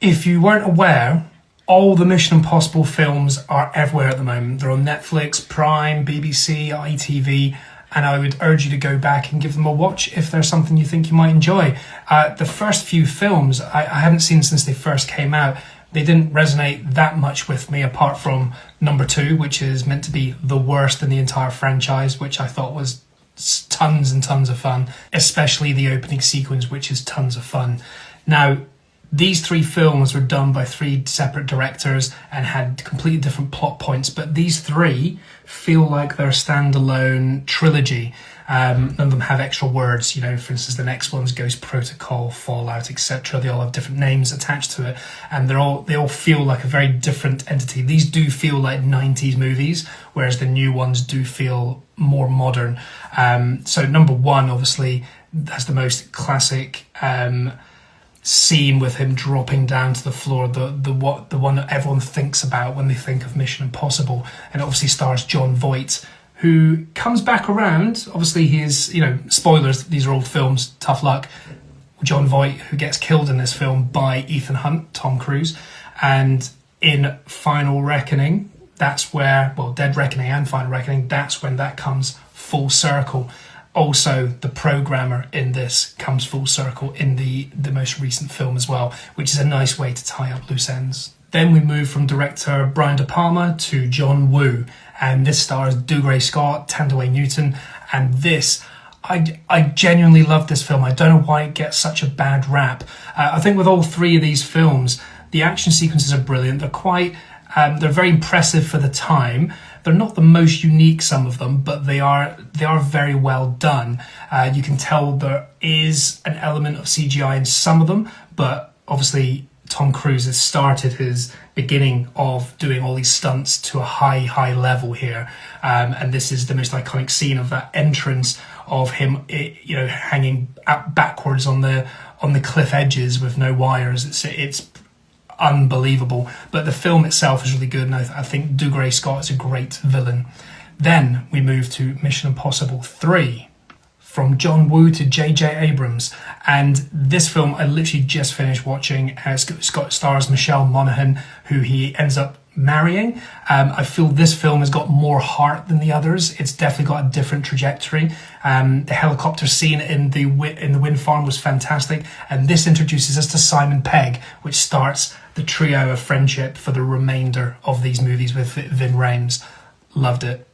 If you weren't aware, all the Mission Impossible films are everywhere at the moment. They're on Netflix, Prime, BBC, ITV, and I would urge you to go back and give them a watch if there's something you think you might enjoy. The first few films I haven't seen since they first came out. They didn't resonate that much with me, apart from number 2, which is meant to be the worst in the entire franchise, which I thought was tons and tons of fun, especially the opening sequence, which is tons of fun. Now, these 3 films were done by 3 separate directors and had completely different plot points, but these 3 feel like they're a standalone trilogy. None of them have extra words. For instance, the next one's Ghost Protocol, Fallout, etc. They all have different names attached to it, and they all feel like a very different entity. These do feel like 90s movies, whereas the new ones do feel more modern. So number 1, obviously, has the most classic scene with him dropping down to the floor, the one that everyone thinks about when they think of Mission Impossible, and it obviously stars Jon Voight, who comes back around. Obviously, he is, spoilers, these are old films, tough luck. Jon Voight, who gets killed in this film by Ethan Hunt, Tom Cruise, and in Final Reckoning, that's where, Dead Reckoning and Final Reckoning, that's when that comes full circle. Also, the programmer in this comes full circle in the most recent film as well, which is a nice way to tie up loose ends. Then we move from director Brian De Palma to John Woo, and this stars Dougray Scott, Thandaway Newton, and this, I genuinely love this film. I don't know why it gets such a bad rap. I think with all 3 of these films, the action sequences are brilliant. They're very impressive for the time. They're not the most unique, some of them, but they are very well done. You can tell there is an element of CGI in some of them, but obviously Tom Cruise has started his beginning of doing all these stunts to a high level here. And this is the most iconic scene of that entrance of him, hanging backwards on the cliff edges with no wires. It's unbelievable, but the film itself is really good, and I think Dougray Scott is a great villain. Then we move to Mission Impossible 3, from John Woo to J.J. Abrams, and this film I literally just finished watching. Scott stars Michelle Monaghan, who he ends up marrying. I feel this film has got more heart than the others. It's definitely got a different trajectory. The helicopter scene in the wind farm was fantastic, and this introduces us to Simon Pegg, which starts the trio of friendship for the remainder of these movies with Ving Rhames. Loved it.